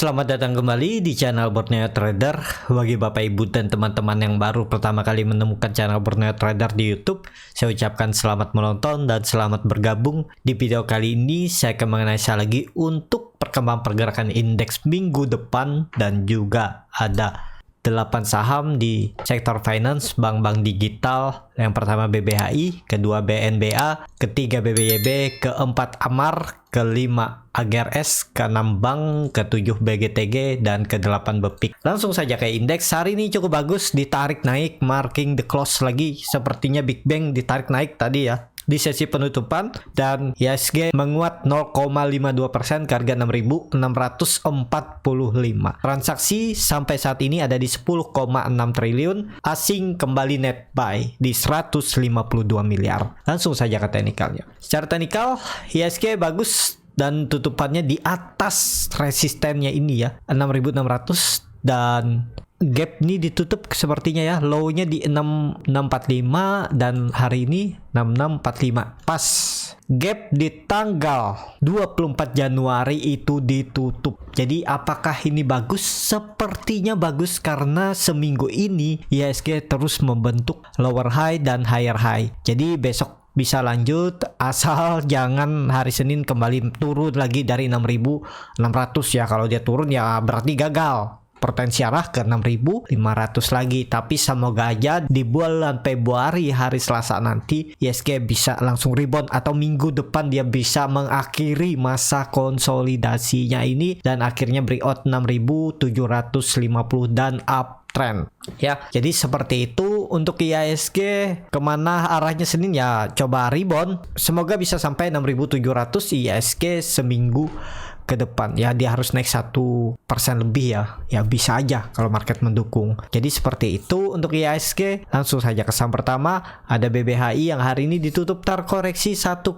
Selamat datang kembali di channel Borneo Trader. Bagi Bapak Ibu dan teman-teman yang baru pertama kali menemukan channel Borneo Trader di YouTube, saya ucapkan selamat menonton dan selamat bergabung. Di video kali ini saya akan menganalisa lagi untuk perkembangan pergerakan indeks minggu depan dan juga ada 8 saham di sektor finance, bank-bank digital. Yang pertama BBHI, kedua BNBA, ketiga BBYB, keempat Amar, kelima AGRS, keenam bank, ketujuh BGTG, dan ke-8 BEPIK. Langsung saja ke indeks. Hari ini cukup bagus, ditarik naik, marking the close lagi. Sepertinya Big Bang ditarik naik tadi ya di sesi penutupan, dan IHSG menguat 0,52% ke harga 6.645. Transaksi sampai saat ini ada di 10,6 triliun, asing kembali net buy di 152 miliar. Langsung saja ke teknikalnya. Secara teknikal IHSG bagus dan tutupannya di atas resistennya ini ya, 6.600, dan gap ini ditutup sepertinya ya, low-nya di 6645 dan hari ini 6645. Pas gap di tanggal 24 Januari itu ditutup. Jadi apakah ini bagus? Sepertinya bagus karena seminggu ini IHSG terus membentuk lower high dan higher high. Jadi besok bisa lanjut asal jangan hari Senin kembali turun lagi dari 6.600 ya. Kalau dia turun ya berarti gagal. Potensi arah ke 6.500 lagi. Tapi semoga aja di bulan Februari hari Selasa nanti IHSG bisa langsung rebound, atau minggu depan dia bisa mengakhiri masa konsolidasinya ini dan akhirnya breakout 6.750 dan uptrend ya. Jadi seperti itu untuk IHSG. Kemana arahnya Senin ya, coba rebound, semoga bisa sampai 6.700 IHSG seminggu ke depan ya. Dia harus naik 1% lebih ya bisa aja kalau market mendukung. Jadi seperti itu untuk IHSG. Langsung saja ke saham pertama, ada BBHI yang hari ini ditutup terkoreksi 1,76%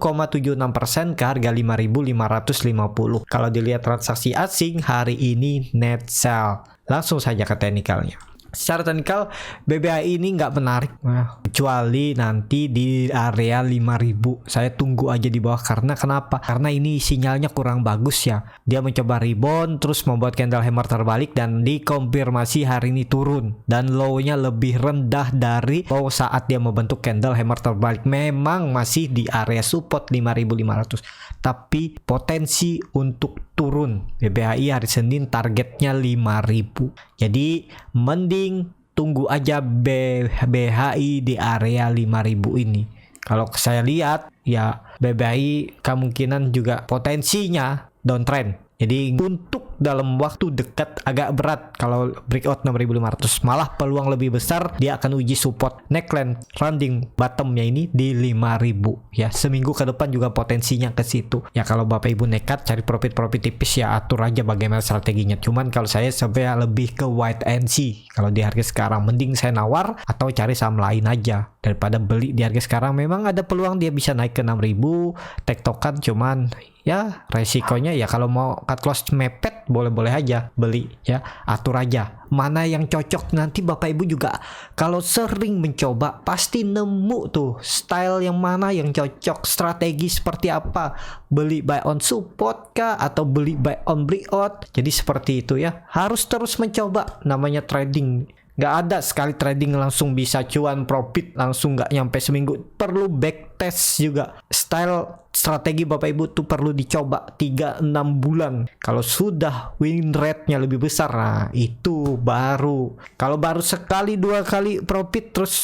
ke harga 5.550. Kalau dilihat transaksi asing hari ini net sell. Langsung saja ke teknikalnya. Secara teknikal BBHI ini nggak menarik, kecuali nanti di area 5.000. Saya tunggu aja di bawah. Karena kenapa? Karena ini sinyalnya kurang bagus ya. Dia mencoba rebound terus membuat candle hammer terbalik dan dikonfirmasi hari ini turun, dan low-nya lebih rendah dari low saat dia membentuk candle hammer terbalik. Memang masih di area support 5.500, tapi potensi untuk turun. BBHI hari Senin targetnya 5.000. Jadi mending tunggu aja BBHI di area 5.000 ini. Kalau saya lihat ya BBHI kemungkinan juga potensinya downtrend. Jadi untuk dalam waktu dekat agak berat kalau breakout 6.500. Malah peluang lebih besar dia akan uji support neckline rounding bottomnya ini di 5.000 ya. Seminggu ke depan juga potensinya ke situ ya. Kalau Bapak Ibu nekat cari profit tipis ya, atur aja bagaimana strateginya. Cuman kalau saya sebenarnya lebih ke wait and see. Kalau di harga sekarang mending saya nawar atau cari saham lain aja daripada beli di harga sekarang. Memang ada peluang dia bisa naik ke 6.000 tektokan, cuman ya resikonya ya kalau mau cut loss mepet boleh-boleh aja beli ya, atur aja mana yang cocok. Nanti Bapak Ibu juga kalau sering mencoba pasti nemu tuh style yang mana yang cocok, strategi seperti apa, beli buy on support kah atau beli buy on breakout. Jadi seperti itu ya, harus terus mencoba. Namanya trading nggak ada sekali trading langsung bisa cuan profit langsung, nggak nyampe seminggu. Perlu backtest juga. Style strategi Bapak Ibu tuh perlu dicoba 3-6 bulan. Kalau sudah win rate-nya lebih besar, nah itu baru. Kalau baru sekali 2 kali profit terus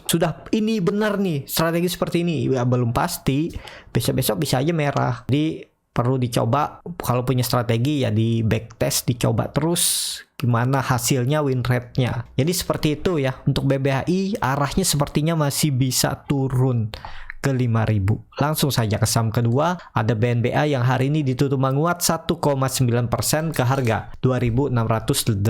sudah ini benar nih strategi seperti ini ya, belum pasti. Besok-besok bisa aja merah. Jadi perlu dicoba. Kalau punya strategi ya di backtest, dicoba terus gimana hasilnya, win rate-nya. Jadi seperti itu ya. Untuk BBHI arahnya sepertinya masih bisa turun ke 5.000. Langsung saja ke saham kedua, ada BNBA yang hari ini ditutup menguat 1,9% ke harga 2.680.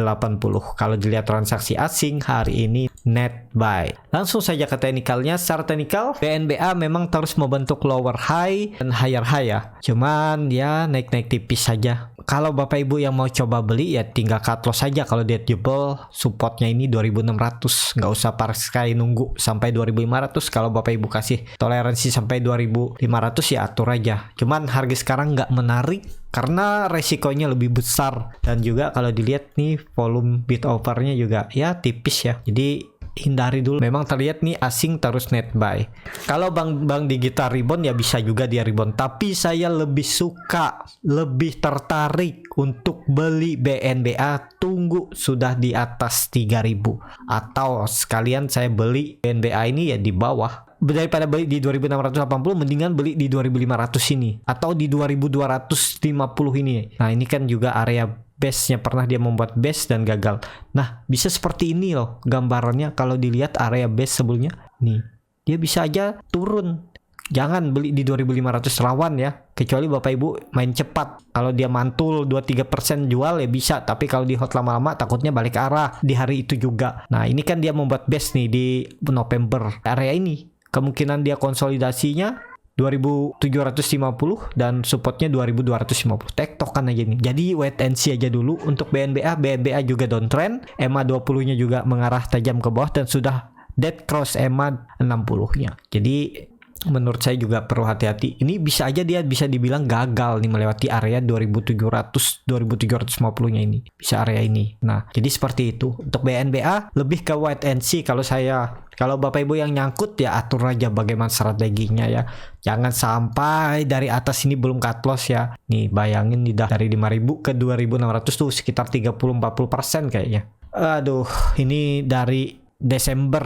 Kalau dilihat transaksi asing hari ini net buy. Langsung saja ke teknikalnya. Secara teknikal BNBA memang terus membentuk lower high dan higher high ya. Cuman ya naik-naik tipis saja. Kalau Bapak Ibu yang mau coba beli ya tinggal cut loss saja. Kalau dia jebol supportnya ini 2.600, nggak usah pas sekali nunggu sampai 2.500. Kalau Bapak Ibu kasih toleransi sampai 2.500 2500 ya atur aja. Cuman harga sekarang nggak menarik karena resikonya lebih besar, dan juga kalau dilihat nih volume bid overnya juga ya tipis ya. Jadi hindari dulu. Memang terlihat nih asing terus net buy. Kalau bank digital rebound ya bisa juga dia rebound, tapi saya lebih suka, lebih tertarik untuk beli BNBA tunggu sudah di atas 3000, atau sekalian saya beli BNBA ini ya di bawah. Daripada beli di 2680 mendingan beli di 2500 ini atau di 2250 ini. Nah, ini kan juga area base-nya, pernah dia membuat base dan gagal. Nah, bisa seperti ini loh gambarannya kalau dilihat area base sebelumnya. Nih, dia bisa aja turun. Jangan beli di 2500, rawan ya. Kecuali Bapak Ibu main cepat. Kalau dia mantul 2-3% jual ya bisa, tapi kalau di hold lama-lama takutnya balik arah di hari itu juga. Nah, ini kan dia membuat base nih di November. Area ini kemungkinan dia konsolidasinya 2750 dan supportnya 2250. Tektokan aja nih. Jadi wait and see aja dulu untuk BNBA. BNBA juga downtrend, EMA 20 nya juga mengarah tajam ke bawah dan sudah dead cross EMA 60 nya. Jadi menurut saya juga perlu hati-hati. Ini bisa aja dia bisa dibilang gagal nih melewati area 2750 nya ini. Bisa area ini. Nah, jadi seperti itu. Untuk BNBA lebih ke wait and see kalau saya. Kalau Bapak Ibu yang nyangkut ya atur aja bagaimana strateginya ya. Jangan sampai dari atas ini belum cut loss ya. Nih bayangin nih dari 5.000 ke 2.600 tuh sekitar 30-40% kayaknya. Aduh, ini dari Desember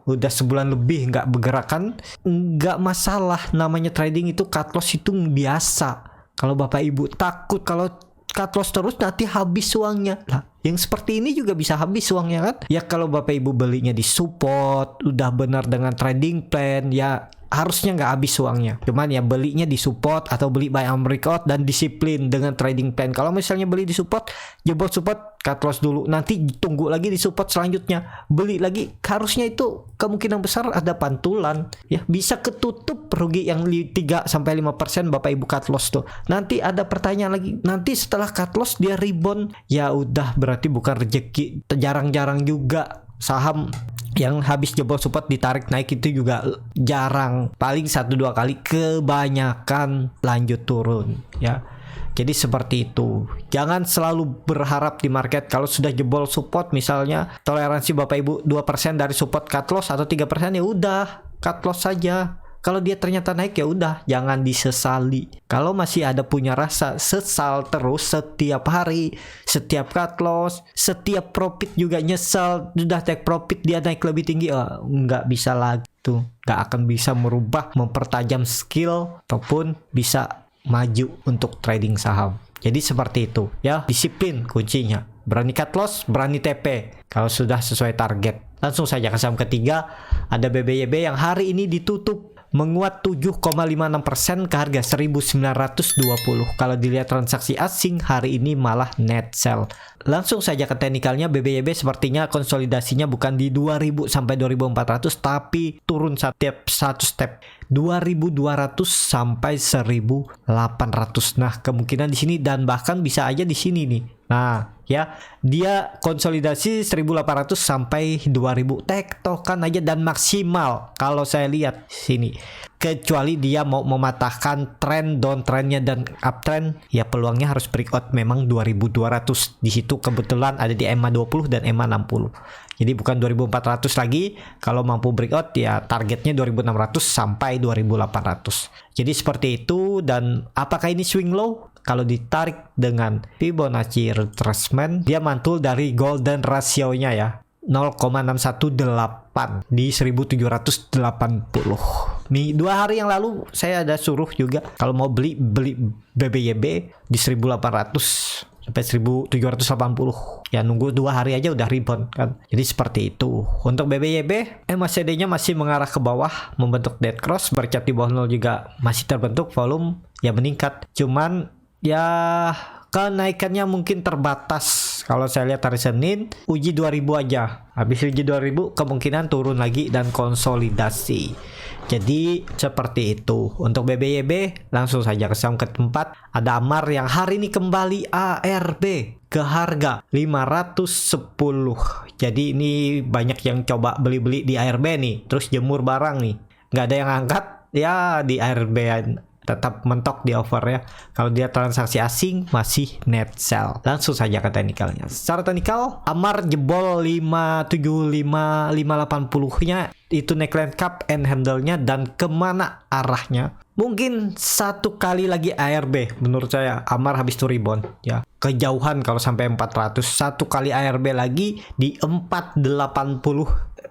udah sebulan lebih nggak bergerak kan. Nggak masalah, namanya trading itu cut loss itu biasa. Kalau Bapak Ibu takut kalau cut loss terus nanti habis uangnya lah. Yang seperti ini juga bisa habis uangnya kan. Ya kalau Bapak Ibu belinya di support, udah benar dengan trading plan, ya harusnya nggak habis uangnya. Cuman ya belinya di support atau beli buy and breakout dan disiplin dengan trading plan. Kalau misalnya beli di support, jebol support, cut loss dulu. Nanti tunggu lagi di support selanjutnya. Beli lagi, harusnya itu kemungkinan besar ada pantulan. Ya bisa ketutup rugi yang 3-5% Bapak Ibu cut loss tuh. Nanti ada pertanyaan lagi. Nanti setelah cut loss dia rebound. Ya udah berarti bukan rezeki. Jarang-jarang juga saham yang habis jebol support ditarik naik itu juga jarang, paling 1-2 kali, kebanyakan lanjut turun ya. Jadi seperti itu. Jangan selalu berharap di market kalau sudah jebol support, misalnya toleransi Bapak Ibu 2% dari support cut loss atau 3% ya udah cut loss saja. Kalau dia ternyata naik ya udah, jangan disesali. Kalau masih ada punya rasa sesal terus setiap hari, setiap cut loss, setiap profit juga nyesal, sudah take profit dia naik lebih tinggi, nggak bisa lagi tuh, nggak akan bisa merubah, mempertajam skill ataupun bisa maju untuk trading saham. Jadi seperti itu ya, disiplin kuncinya. Berani cut loss, berani TP kalau sudah sesuai target. Langsung saja ke saham ketiga, ada BBYB yang hari ini ditutup menguat 7,56% ke harga 1920. Kalau dilihat transaksi asing hari ini malah net sell. Langsung saja ke teknikalnya, BBYB sepertinya konsolidasinya bukan di 2000 sampai 2400 tapi turun setiap satu step 2200 sampai 1800. Nah, kemungkinan di sini dan bahkan bisa aja di sini nih. Nah, ya, dia konsolidasi 1800 sampai 2000, tektokan aja dan maksimal kalau saya lihat sini. Kecuali dia mau mematahkan tren downtrendnya dan uptrend, ya peluangnya harus breakout memang 2200. Di situ kebetulan ada di EMA 20 dan EMA 60. Jadi bukan 2400 lagi. Kalau mampu breakout ya targetnya 2600 sampai 2800. Jadi seperti itu. Dan apakah ini swing low? Kalau ditarik dengan Fibonacci retracement, dia mantul dari golden ratio-nya ya, 0,618 di 1780. Nih 2 hari yang lalu saya ada suruh juga kalau mau beli BBYB di 1800 sampai 1780. Ya nunggu 2 hari aja udah rebound kan. Jadi seperti itu. Untuk BBYB, MACD-nya masih mengarah ke bawah, membentuk dead cross, bercat di bawah 0 juga masih terbentuk, volume ya meningkat. Cuman ya kenaikannya mungkin terbatas. Kalau saya lihat hari Senin uji 2000 aja. Habis uji 2000 kemungkinan turun lagi dan konsolidasi. Jadi seperti itu. Untuk BBYB langsung saja ke saham keempat. Ada Amar yang hari ini kembali ARB ke harga 510. Jadi ini banyak yang coba beli-beli di ARB nih, terus jemur barang nih. Nggak ada yang angkat. ya di ARB tetap mentok di over ya. Kalau dia transaksi asing masih net sell. Langsung saja ke teknikalnya. Secara teknikal Amar jebol 575 580-nya itu neckline cup and handle-nya dan kemana arahnya. Mungkin satu kali lagi ARB menurut saya. Amar habis itu rebound ya. Kejauhan kalau sampai 400, satu kali ARB lagi di 480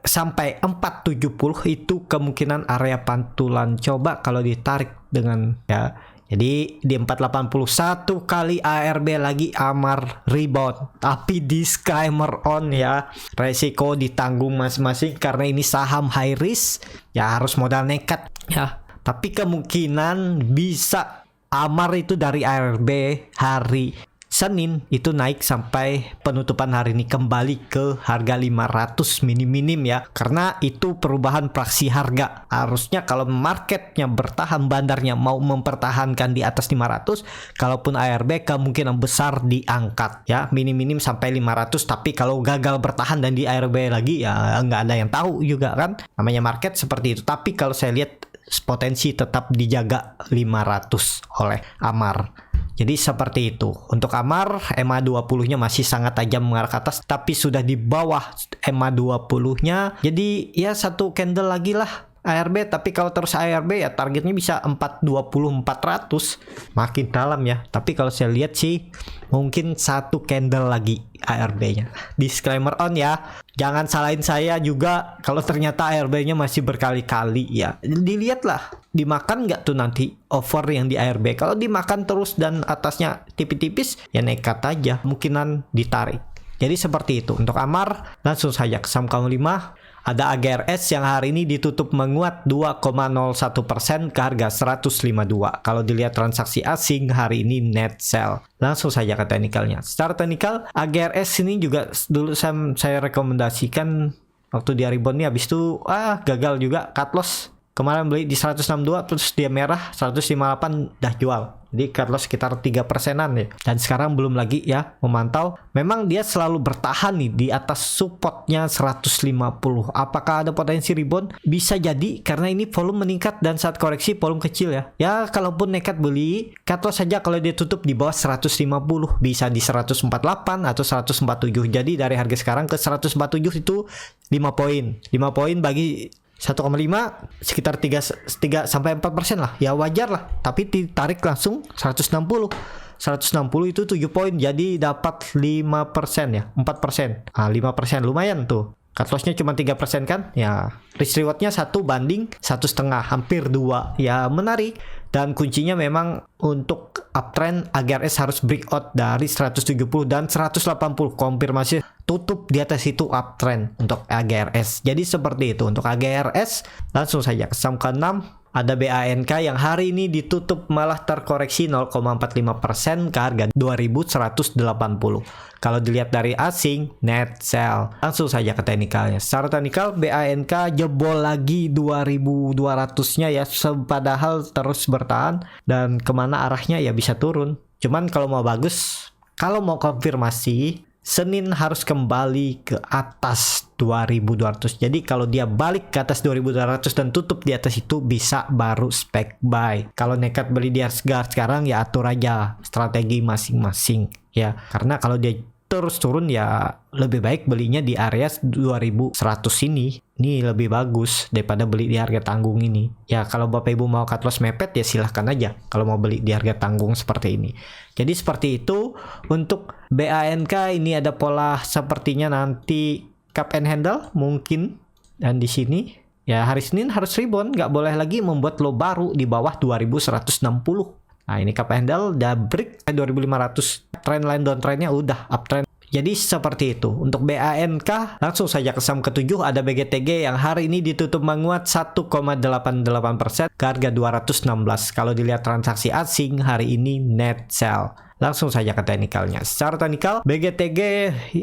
sampai 470 itu kemungkinan area pantulan. Coba kalau ditarik dengan ya. Jadi di 481 kali ARB lagi Amar rebound. Tapi disclaimer on ya. Resiko ditanggung masing-masing karena ini saham high risk. Ya harus modal nekat ya. Tapi kemungkinan bisa Amar itu dari ARB hari Senin itu naik sampai penutupan hari ini kembali ke harga 500 minim ya, karena itu perubahan praksi harga. Harusnya kalau marketnya bertahan, bandarnya mau mempertahankan di atas 500, kalaupun ARB kemungkinan besar diangkat ya, minim sampai 500. Tapi kalau gagal bertahan dan di ARB lagi ya nggak ada yang tahu juga kan, namanya market seperti itu. Tapi kalau saya lihat potensi tetap dijaga 500 oleh Amar. Jadi seperti itu. Untuk Amar, MA20-nya masih sangat tajam mengarah ke atas, tapi sudah di bawah MA20-nya. Jadi ya satu candle lagi lah ARB, tapi kalau terus ARB ya targetnya bisa 420 400, makin dalam ya. Tapi kalau saya lihat sih mungkin satu candle lagi ARB-nya. Disclaimer on ya. Jangan salahin saya juga kalau ternyata ARB-nya masih berkali-kali ya. Dilihatlah dimakan nggak tuh nanti over yang di ARB. Kalau dimakan terus dan atasnya tipis-tipis ya nekat aja, mungkinan ditarik. Jadi seperti itu. Untuk Amar langsung saja ke saham kaum 5. Ada AGRS yang hari ini ditutup menguat 2,01% ke harga 152. Kalau dilihat transaksi asing hari ini net sell. Langsung saja ke teknikalnya. Secara teknikal AGRS ini juga dulu saya rekomendasikan waktu dia rebound nih, habis itu gagal juga cut loss. Kemarin beli di 162 terus dia merah 158 dah jual. Jadi cut loss sekitar 3%-an ya. Dan sekarang belum lagi ya memantau. Memang dia selalu bertahan nih di atas supportnya 150. Apakah ada potensi rebound? Bisa jadi karena ini volume meningkat dan saat koreksi volume kecil ya. Ya kalaupun nekat beli, cut loss saja kalau dia tutup di bawah 150. Bisa di 148 atau 147. Jadi dari harga sekarang ke 147 itu 5 poin. 5 poin bagi 1,5 sekitar 3 sampai 4% lah. Ya wajar lah. Tapi ditarik langsung 160. 160 itu 7 poin. Jadi dapat 5% ya. 4%. 5% lumayan tuh. Cut loss-nya cuma 3% kan? Ya, risk reward-nya 1 banding 1,5, hampir 2. Ya, menarik. Dan kuncinya memang untuk uptrend AGRS harus breakout dari 170 dan 180. Konfirmasi tutup di atas itu uptrend untuk AGRS. Jadi seperti itu untuk AGRS. Langsung saja ke saham ke-6. Ada BANK yang hari ini ditutup malah terkoreksi 0,45% ke harga 2.180. Kalau dilihat dari asing, net sell. Langsung saja ke teknikalnya. Secara teknikal, BANK jebol lagi 2.200-nya ya. Padahal terus bertahan. Dan kemana arahnya ya bisa turun. Cuman kalau mau bagus, kalau mau konfirmasi, Senin harus kembali ke atas 2.200. Jadi kalau dia balik ke atas 2.200 dan tutup di atas itu bisa baru spek buy. Kalau nekat beli di harga sekarang ya atur aja strategi masing-masing ya. Karena kalau dia terus turun ya lebih baik belinya di area 2.100 ini. Ini lebih bagus daripada beli di harga tanggung ini. Ya kalau Bapak Ibu mau cut loss mepet ya silahkan aja kalau mau beli di harga tanggung seperti ini. Jadi seperti itu untuk BANK. Ini ada pola sepertinya nanti cup and handle mungkin. Dan di sini ya hari Senin harus rebound, nggak boleh lagi membuat low baru di bawah 2.160. Nah ini cup and handle udah break 2.500. Trendline downtrendnya udah uptrend. Jadi seperti itu. Untuk BANK langsung saja ke saham ke-7 ada BGTG yang hari ini ditutup menguat 1,88% ke harga 216. Kalau dilihat transaksi asing hari ini net sell. Langsung saja ke teknikalnya. Secara teknikal BGTG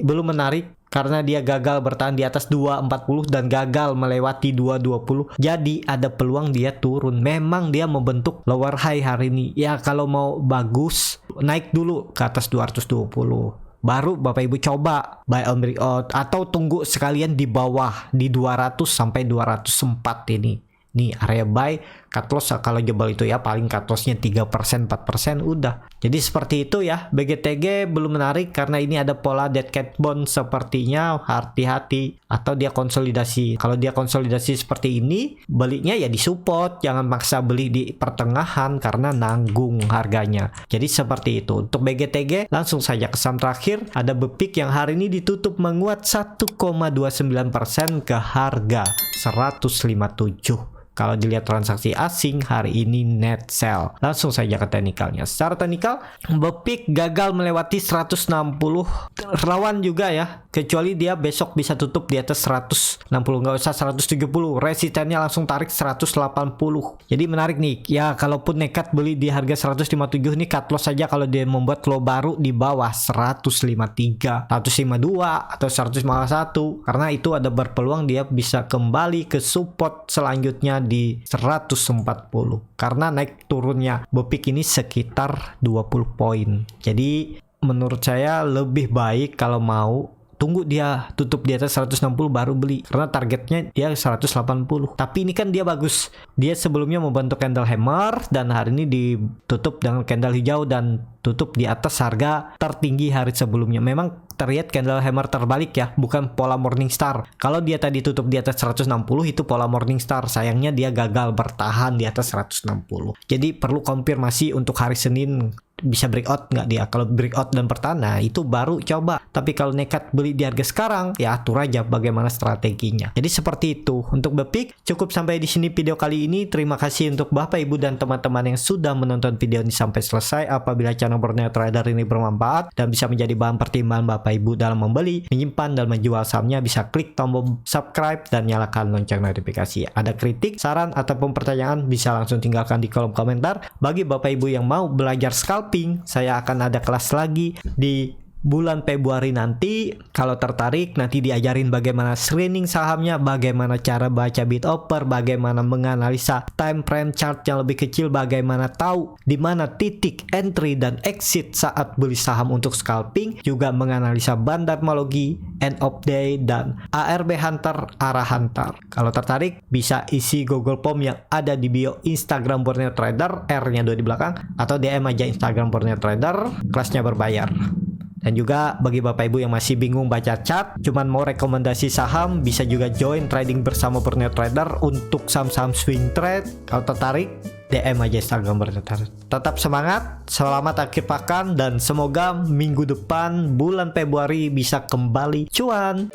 belum menarik karena dia gagal bertahan di atas 240 dan gagal melewati 220. Jadi ada peluang dia turun. Memang dia membentuk lower high hari ini. Ya kalau mau bagus naik dulu ke atas 220. Baru Bapak Ibu coba buy on breakout atau tunggu sekalian di bawah di 200 sampai 204 ini. Nih area buy cut loss kalau jebol itu ya, paling cut lossnya 3%, 4% udah. Jadi seperti itu ya. BGTG belum menarik karena ini ada pola dead cat bone, sepertinya hati-hati atau dia konsolidasi. Kalau dia konsolidasi seperti ini, belinya ya di support, jangan maksa beli di pertengahan karena nanggung harganya. Jadi seperti itu. Untuk BGTG langsung saja ke saham terakhir, ada Bepik yang hari ini ditutup menguat 1,29% ke harga 157. Kalau dilihat transaksi asing hari ini net sell. Langsung saja ke teknikalnya. Secara teknikal, Bepik gagal melewati 160 lawan juga ya. Kecuali dia besok bisa tutup di atas 160, nggak usah 170. Resistennya langsung tarik 180. Jadi menarik nih. Ya kalaupun nekat beli di harga 157 nih, cut loss saja kalau dia membuat low baru di bawah 153, 152 atau 151. Karena itu ada berpeluang dia bisa kembali ke support selanjutnya di 140 karena naik turunnya Bepik ini sekitar 20 poin. Jadi menurut saya lebih baik kalau mau tunggu dia tutup di atas 160 baru beli karena targetnya dia 180. Tapi ini kan dia bagus. Dia sebelumnya membentuk candle hammer dan hari ini ditutup dengan candle hijau dan tutup di atas harga tertinggi hari sebelumnya. Memang terlihat candle hammer terbalik ya, bukan pola Morningstar. Kalau dia tadi tutup di atas 160 itu pola Morningstar. Sayangnya dia gagal bertahan di atas 160. Jadi perlu konfirmasi untuk hari Senin bisa breakout nggak dia. Kalau breakout dan bertahan, nah itu baru coba. Tapi kalau nekat beli di harga sekarang, ya atur aja bagaimana strateginya. Jadi seperti itu. Untuk Bepik, cukup sampai di sini video kali ini. Terima kasih untuk Bapak Ibu dan teman-teman yang sudah menonton video ini sampai selesai. Apabila channel Borneo Trader ini bermanfaat dan bisa menjadi bahan pertimbangan Bapak Ibu dalam membeli, menyimpan dan menjual sahamnya, bisa klik tombol subscribe dan nyalakan lonceng notifikasi. Ada kritik, saran ataupun pertanyaan bisa langsung tinggalkan di kolom komentar. Bagi Bapak Ibu yang mau belajar scalping, saya akan ada kelas lagi di bulan Februari nanti. Kalau tertarik, nanti diajarin bagaimana screening sahamnya, bagaimana cara baca bid offer, bagaimana menganalisa time frame chart yang lebih kecil, bagaimana tahu di mana titik entry dan exit saat beli saham untuk scalping, juga menganalisa bandarmologi, end of day, dan ARB Hunter, arah Hunter. Kalau tertarik, bisa isi Google Form yang ada di bio Instagram Borneo Trader, R-nya 2 di belakang, atau DM aja Instagram Borneo Trader, kelasnya berbayar. Dan juga bagi Bapak Ibu yang masih bingung baca chart, cuman mau rekomendasi saham, bisa juga join trading bersama Borneo Trader untuk saham-saham swing trade. Kalau tertarik, DM aja Instagram Borneo Trader. Tetap semangat, selamat akhir pekan, dan semoga minggu depan bulan Februari bisa kembali cuan.